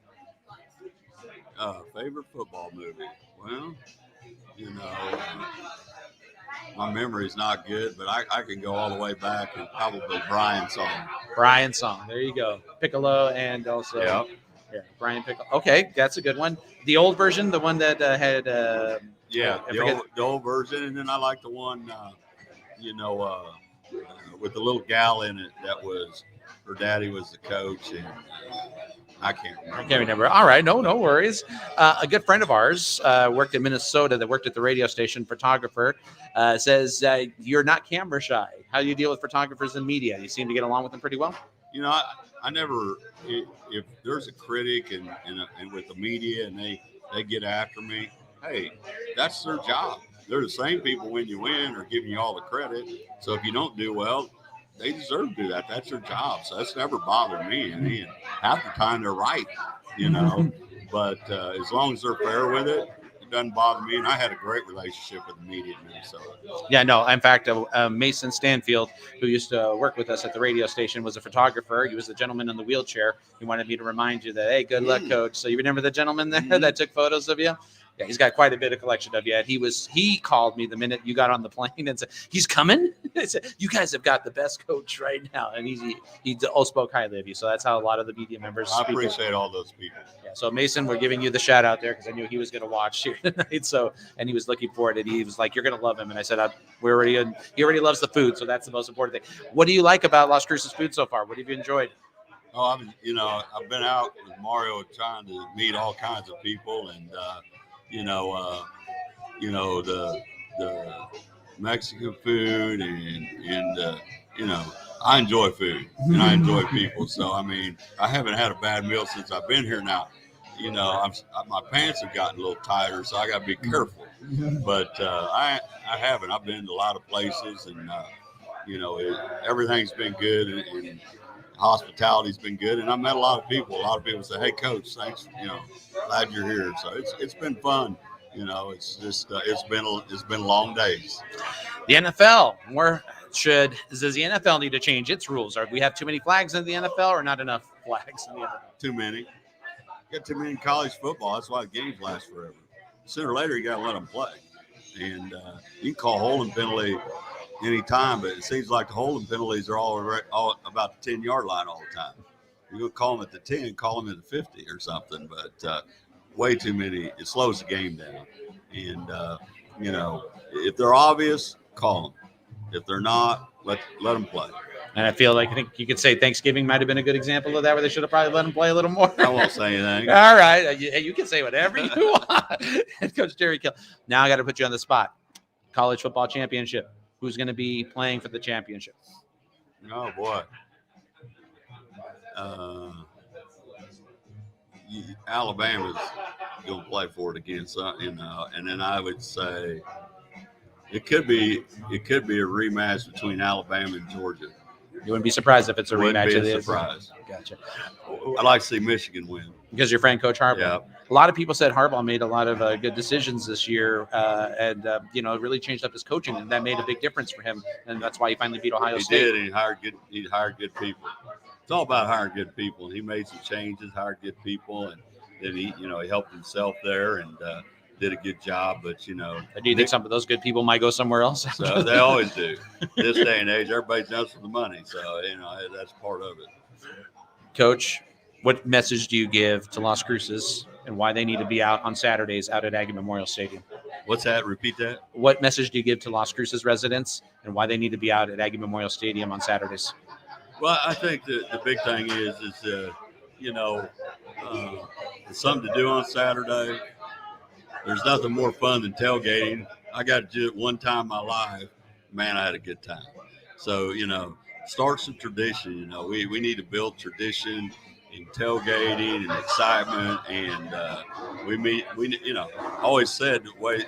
Favorite football movie? Well, my memory's not good, but I can go all the way back and probably Brian's Song. Brian's Song. There you go. Piccolo and also Brian Piccolo. Okay, that's a good one. The old version, the one that had the old version, and then I like the one with the little gal in it that was her daddy was the coach, and I can't remember. All right, no worries. A good friend of ours worked in Minnesota that worked at the radio station, photographer, says you're not camera shy. How do you deal with photographers and media? You seem to get along with them pretty well. I never, if there's a critic and with the media and they get after me, hey, that's their job. They're the same people when you win are giving you all the credit. So if you don't do well, they deserve to do that. That's their job. So that's never bothered me. And half the time they're right, but as long as they're fair with it, it doesn't bother me. And I had a great relationship with the media in Minnesota. Yeah, no. In fact, Mason Stanfield, who used to work with us at the radio station, was a photographer. He was the gentleman in the wheelchair. He wanted me to remind you that, hey, good luck, Coach. So you remember the gentleman there that took photos of you? Yeah, he's got quite a bit of collection of you. And he called me the minute you got on the plane and said, he's coming. I said, you guys have got the best coach right now. And he spoke highly of you. So that's how a lot of the media members I appreciate all those people. Yeah. So Mason, we're giving you the shout out there because I knew he was going to watch here tonight. So, and he was looking forward to it. He was like, you're going to love him. And I said, he already loves the food. So that's the most important thing. What do you like about Las Cruces food so far? What have you enjoyed? Oh, I've been out with Mario trying to meet all kinds of people and, the Mexican food and I enjoy food and I enjoy people. So, I haven't had a bad meal since I've been here now. My pants have gotten a little tighter, so I got to be careful. But I haven't. I've been to a lot of places and, everything's been good and hospitality's been good. And I met a lot of people. A lot of people say, hey, Coach, thanks, glad you're here. So it's been fun. It's just it's been long days. The NFL, does the NFL need to change its rules? Or do we have too many flags in the NFL or not enough flags in the NFL? Too many. Got too many in college football. That's why the games last forever. Sooner or later, you got to let them play. And you can call holding penalty anytime, but it seems like the holding penalties are all about the 10-yard line all the time. You're going to call them at the 10, call them at the 50 or something, but way too many. It slows the game down. And, if they're obvious, call them. If they're not, let them play. And I think you could say Thanksgiving might have been a good example of that, where they should have probably let them play a little more. I won't say anything. All right. You can say whatever you want. Coach Terry Kill. Now I got to put you on the spot. College football championship. who's going to be playing for the championship? Oh boy. Alabama's going to play for it again, so, and then I would say it could be a rematch between Alabama and Georgia. You wouldn't be surprised if it's a Wouldn't rematch. be a Of surprise. Gotcha. I'd like to see Michigan win. Because your friend Coach Harbaugh. Yeah. A lot of people said Harbaugh made a lot of good decisions this year, and really changed up his coaching, and that made a big difference for him, and that's why he finally beat Ohio State. He did. And he hired good people. It's all about hiring good people. He made some changes, hired good people, and then he helped himself there and did a good job. But do you think some of those good people might go somewhere else? So they always do. This day and age, everybody's done for the money, so that's part of it. Coach, what message do you give to Las Cruces and why they need to be out on Saturdays out at Aggie Memorial Stadium? What's that? Repeat that. What message do you give to Las Cruces residents and why they need to be out at Aggie Memorial Stadium on Saturdays? Well, I think the big thing is something to do on Saturday. There's nothing more fun than tailgating. I got to do it one time in my life. Man, I had a good time. So, start some tradition. We need to build tradition in tailgating and excitement. And I always said the way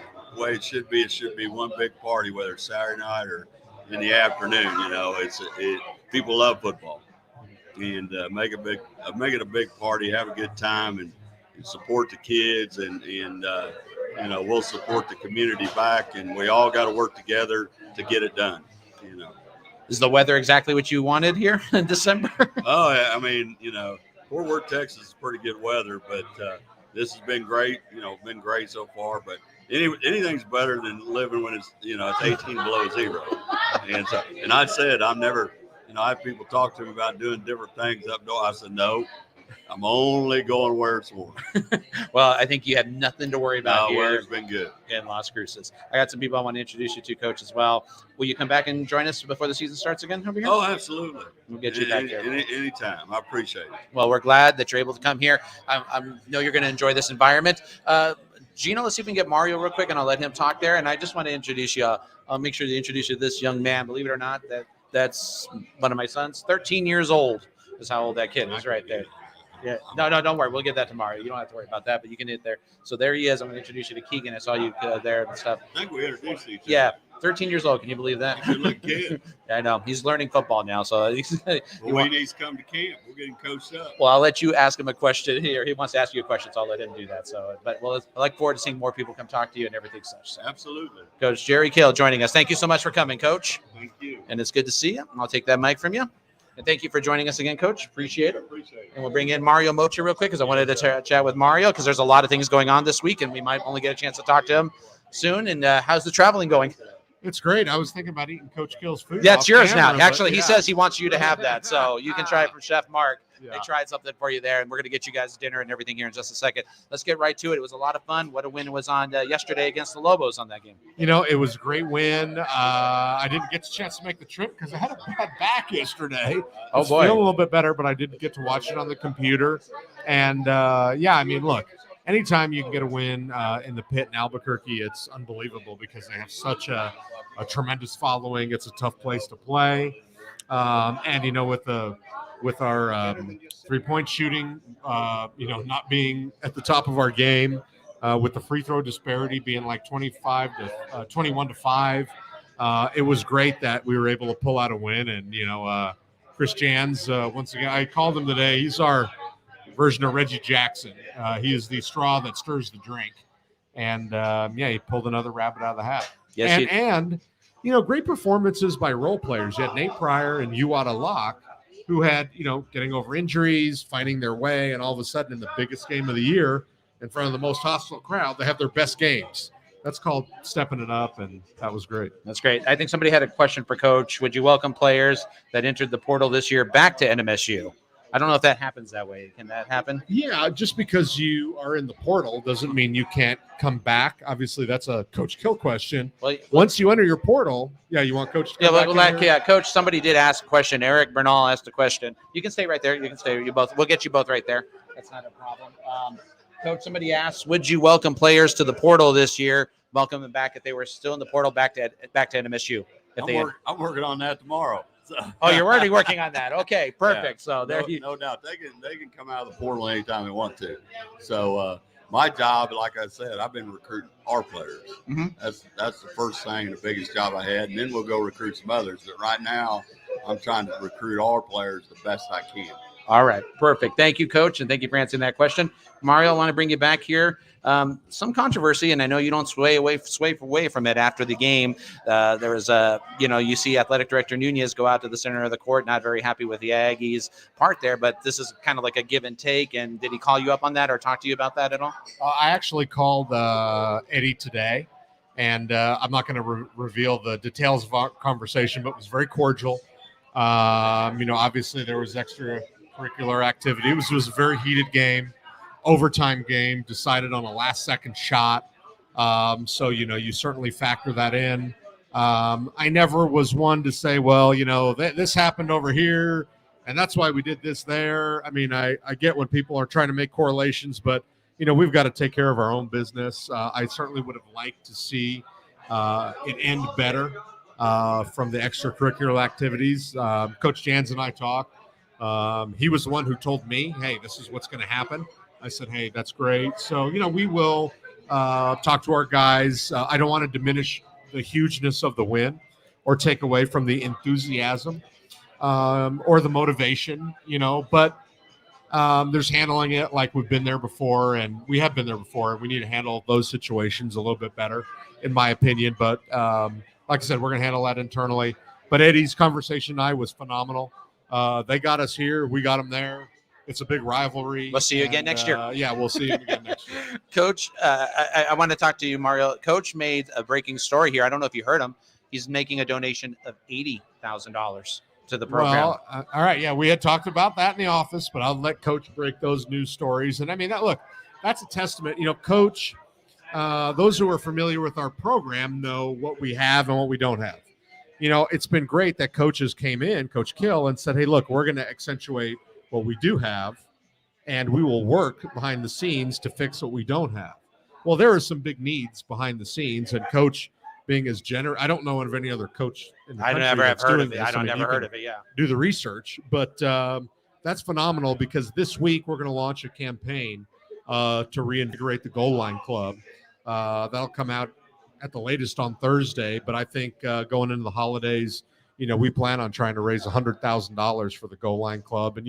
it should be one big party, whether it's Saturday night or in the afternoon. People love football, and make it a big party, have a good time, and support the kids, and we'll support the community back, and we all got to work together to get it done. Is the weather exactly what you wanted here in December? Oh, I mean, Fort Worth, Texas is pretty good weather, but this has been great. Been great so far. But anything's better than living when it's 18 below zero. And I said I'm never. I have people talk to me about doing different things up north. I said no. I'm only going where it's warm. Well, I think you have nothing to worry about here. Weather's been good In Las Cruces. I got some people I want to introduce you to, Coach, as well. Will you come back and join us before the season starts again over here? Oh, absolutely. We'll get you back here. Anytime. I appreciate it. Well, we're glad that you're able to come here. I know you're going to enjoy this environment. Gino, let's see if we can get Mario real quick, and I'll let him talk there. And I just want to introduce you. I'll make sure to introduce you to this young man. Believe it or not, that's one of my sons. 13 years old is how old that kid is right there. Yeah. No, don't worry. We'll get that tomorrow. You don't have to worry about that, but you can hit there. So there he is. I'm going to introduce you to Keegan. I saw you there and stuff. I think we introduced each other. Yeah. 13 years old. Can you believe that? Good looking kid. I know. He's learning football now. So he needs to come to camp. We're getting coached up. Well, I'll let you ask him a question here. He wants to ask you a question, so I'll let him do that. So, but I look forward to seeing more people come talk to you and everything such. So. Absolutely. Coach Jerry Kill joining us. Thank you so much for coming, Coach. Thank you. And it's good to see you. I'll take that mic from you. And thank you for joining us again, Coach. Appreciate it. And we'll bring in Mario Mocha real quick because I wanted to chat with Mario because there's a lot of things going on this week, and we might only get a chance to talk to him soon. And how's the traveling going? It's great. I was thinking about eating Coach Kill's food. Yeah, it's yours camera, now. Actually, yeah. He says he wants you to have that, so you can try it from Chef Mark. Yeah. They tried something for you there, and we're going to get you guys dinner and everything here in just a second. Let's get right to it. It was a lot of fun. What a win it was on yesterday against the Lobos on that game. It was a great win. I didn't get a chance to make the trip because I had a bad back yesterday. Oh, boy. I feel a little bit better, but I didn't get to watch it on the computer. And, look, anytime you can get a win in the pit in Albuquerque, it's unbelievable because they have such a tremendous following. It's a tough place to play. With our three-point shooting, not being at the top of our game, with the free throw disparity being like 21 to 5, it was great that we were able to pull out a win. And Chris Jans, once again, I called him today. He's our version of Reggie Jackson. He is the straw that stirs the drink, and he pulled another rabbit out of the hat. Yes, and great performances by role players. You had Nate Pryor and Uwada Locke, who had, getting over injuries, finding their way, and all of a sudden in the biggest game of the year, in front of the most hostile crowd, they have their best games. That's called stepping it up, and that was great. That's great. I think somebody had a question for Coach. Would you welcome players that entered the portal this year back to NMSU? I don't know if that happens that way. Can that happen? Yeah, just because you are in the portal doesn't mean you can't come back. Obviously, that's a Coach Kill question. Well, once you enter your portal, you want Coach to come back in here? Coach, somebody did ask a question. Eric Bernal asked a question. You can stay right there. You can stay. We'll get you both right there. That's not a problem. Coach, somebody asked, would you welcome players to the portal this year? Welcome them back if they were still in the portal back to NMSU? I'm working on that tomorrow. So. Oh, you're already working on that. Okay, perfect. Yeah, So there no doubt they can come out of the portal anytime they want to. So my job, like I said, I've been recruiting our players. Mm-hmm. That's the first thing, the biggest job I had, and then we'll go recruit some others. But right now, I'm trying to recruit our players the best I can. All right, perfect. Thank you, Coach, and thank you for answering that question. Mario, I want to bring you back here. Some controversy, and I know you don't sway away from it after the game. There was you see Athletic Director Nunez go out to the center of the court, not very happy with the Aggies part there, but this is kind of like a give and take. And did he call you up on that or talk to you about that at all? I actually called Eddie today, and I'm not going to reveal the details of our conversation, but it was very cordial. Obviously there was extracurricular activity. It was a very heated game, overtime game, decided on a last-second shot. So you certainly factor that in. I never was one to say, well, this happened over here, and that's why we did this there. I mean, I get when people are trying to make correlations, but, we've got to take care of our own business. I certainly would have liked to see it end better from the extracurricular activities. Coach Jans and I talked. He was the one who told me, hey, this is what's going to happen. I said, hey, that's great. So, we will talk to our guys. I don't want to diminish the hugeness of the win or take away from the enthusiasm or the motivation, but there's handling it like we've been there before, and we have been there before. We need to handle those situations a little bit better, in my opinion. But like I said, we're going to handle that internally. But Eddie's conversation and I was phenomenal. They got us here. We got them there. It's a big rivalry. We'll see you again next year. Yeah, we'll see you again next year. Coach, I want to talk to you, Mario. Coach made a breaking story here. I don't know if you heard him. He's making a donation of $80,000 to the program. Well, all right. Yeah, we had talked about that in the office, but I'll let Coach break those news stories. And I mean, that's a testament. Coach, those who are familiar with our program know what we have and what we don't have. It's been great that coaches came in, Coach Kill, and said, hey, look, we're going to accentuate what we do have, and we will work behind the scenes to fix what we don't have. Well, there are some big needs behind the scenes, and Coach being as generous, I don't know of any other coach in the country I never have heard of it. this. I never heard of it, yeah. Do the research, but that's phenomenal because this week we're going to launch a campaign to reinvigorate the Goal Line Club. That'll come out at the latest on Thursday, but I think going into the holidays, we plan on trying to raise $100,000 for the Goal Line Club. And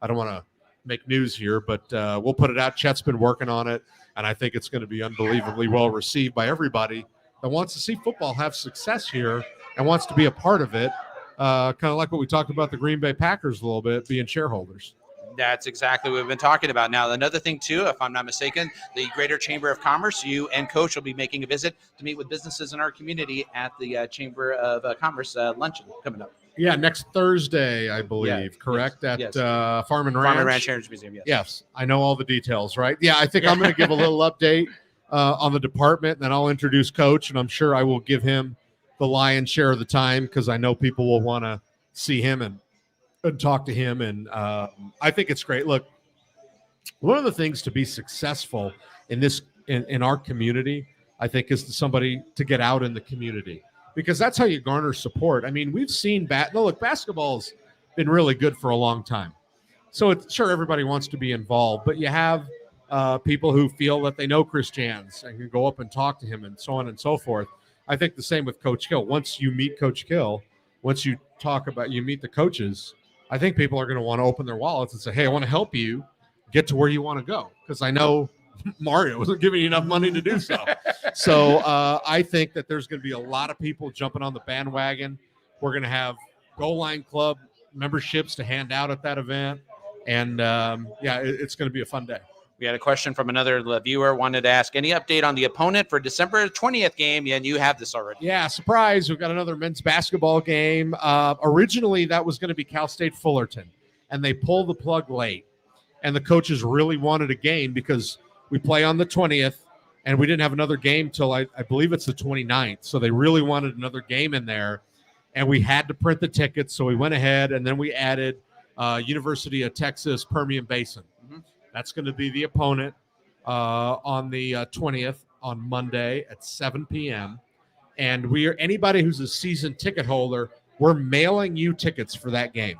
I don't want to make news here, but we'll put it out. Chet's been working on it, and I think it's going to be unbelievably well received by everybody that wants to see football have success here and wants to be a part of it, kind of like what we talked about the Green Bay Packers a little bit, being shareholders. That's exactly what we've been talking about. Now, another thing, too, if I'm not mistaken, the Greater Chamber of Commerce, you and Coach will be making a visit to meet with businesses in our community at the Chamber of Commerce luncheon coming up. Yeah, next Thursday, I believe, correct? Yes. At Farm and Ranch. Farm and Ranch Heritage Museum, yes. Yes, I know all the details, right? Yeah, I think I'm going to give a little update on the department, and then I'll introduce Coach, and I'm sure I will give him the lion's share of the time because I know people will want to see him and talk to him. And I think it's great. Look, one of the things to be successful in our community, I think, is somebody to get out in the community, because that's how you garner support. I mean, we've seen basketball's been really good for a long time. So it's sure everybody wants to be involved, but you have people who feel that they know Chris Jans and can go up and talk to him and so on and so forth. I think the same with Coach Kill. Once you meet Coach Kill, once you meet the coaches, I think people are going to want to open their wallets and say, hey, I want to help you get to where you want to go. Because I know Mario wasn't giving you enough money to do so. So I think that there's going to be a lot of people jumping on the bandwagon. We're going to have Goal Line Club memberships to hand out at that event. And, it's going to be a fun day. We had a question from another viewer, wanted to ask any update on the opponent for December 20th game, and you have this already. Yeah, surprise. We've got another men's basketball game. Originally, that was going to be Cal State Fullerton, and they pulled the plug late. And the coaches really wanted a game because we play on the 20th, and we didn't have another game till I believe it's the 29th. So they really wanted another game in there, and we had to print the tickets. So we went ahead, and then we added University of Texas Permian Basin. That's going to be the opponent on the 20th on Monday at 7 p.m. And anybody who's a season ticket holder, we're mailing you tickets for that game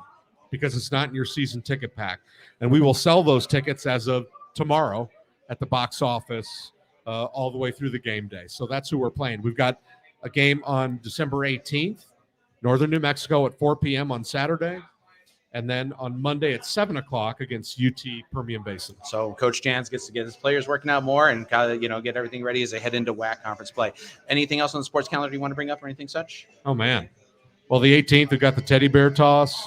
because it's not in your season ticket pack. And we will sell those tickets as of tomorrow at the box office all the way through the game day. So that's who we're playing. We've got a game on December 18th, Northern New Mexico at 4 p.m. on Saturday. And then on Monday at 7 o'clock against UT Permian Basin. So Coach Jans gets to get his players working out more and kind of, get everything ready as they head into WAC conference play. Anything else on the sports calendar you want to bring up or anything such? Oh, man. Well, the 18th, we've got the teddy bear toss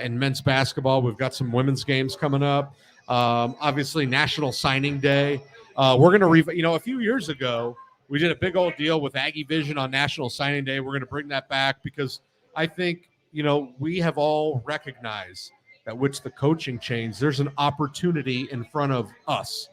in men's basketball. We've got some women's games coming up. Obviously, National Signing Day. We're going to a few years ago, we did a big old deal with Aggie Vision on National Signing Day. We're going to bring that back because I think, we have all recognized that with the coaching change, there's an opportunity in front of us.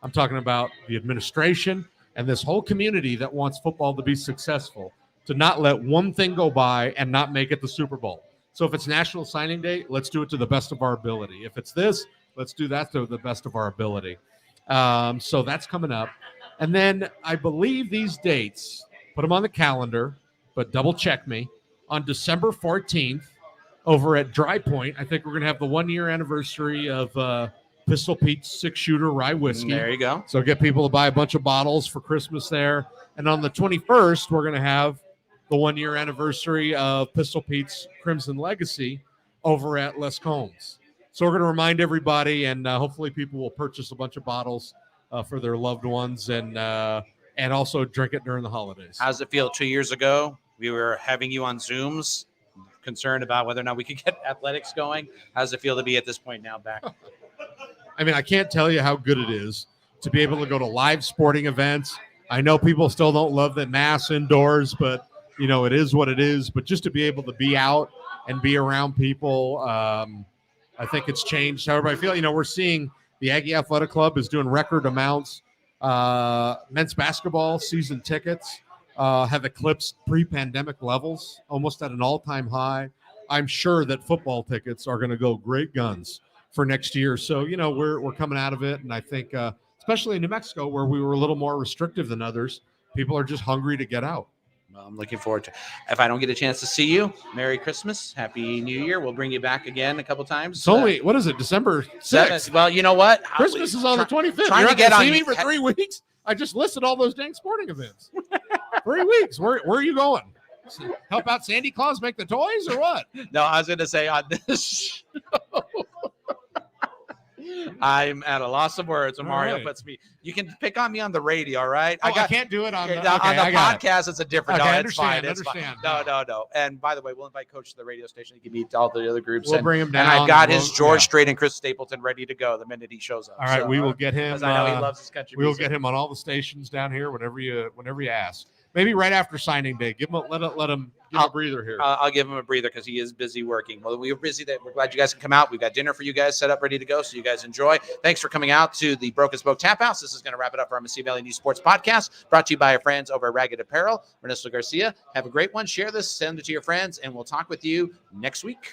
I'm talking about the administration and this whole community that wants football to be successful, to not let one thing go by and not make it the Super Bowl. So if it's National Signing Day, let's do it to the best of our ability. If it's this, let's do that to the best of our ability. So that's coming up. And then I believe these dates, put them on the calendar, but double check me. On December 14th, over at Dry Point, I think we're going to have the 1-year anniversary of Pistol Pete's 6-shooter rye whiskey. There you go. So get people to buy a bunch of bottles for Christmas there. And on the 21st, we're going to have the 1-year anniversary of Pistol Pete's Crimson Legacy over at Les Combs. So we're going to remind everybody, and hopefully people will purchase a bunch of bottles for their loved ones and also drink it during the holidays. How's it feel? 2 years ago, we were having you on Zooms, concerned about whether or not we could get athletics going. How does it feel to be at this point now back? I mean, I can't tell you how good it is to be able to go to live sporting events. I know people still don't love the mass indoors, but, it is what it is. But just to be able to be out and be around people, I think it's changed how everybody feels. We're seeing the Aggie Athletic Club is doing record amounts. Men's basketball season tickets have eclipsed pre-pandemic levels, almost at an all-time high. I'm sure that football tickets are going to go great guns for next year. So, we're coming out of it. And I think, especially in New Mexico, where we were a little more restrictive than others, people are just hungry to get out. Well, I'm looking forward to. If I don't get a chance to see you, Merry Christmas, Happy New Year. We'll bring you back again a couple times. It's only what is it, December 6th? Well, you know what? Christmas is on the 25th. You're Trying not to get going to on see me for 3 weeks. I just listed all those dang sporting events. 3 weeks. Where are you going? Help out Sandy Claus make the toys or what? No, I was going to say on this show. I'm at a loss of words. Mario puts me. You can pick on me on the radio, all right? I can't do it on the podcast. It's a different. Okay, no, understand. It's fine. No. And by the way, we'll invite Coach to the radio station. He can meet all the other groups. We'll bring him down. And I've got his George Strait and Chris Stapleton ready to go the minute he shows up. All right, we will get him. I know he loves his country. We will get him on all the stations down here whenever you ask. Maybe right after signing day. Let him give a breather here. I'll give him a breather because he is busy working. Well, we're busy. We're glad you guys can come out. We've got dinner for you guys set up, ready to go, so you guys enjoy. Thanks for coming out to the Broken Spoke Taphouse. This is going to wrap it up for our Mesilla Valley News Sports Podcast, brought to you by our friends over at Ragged Apparel. Ernesto Garcia, have a great one. Share this, send it to your friends, and we'll talk with you next week.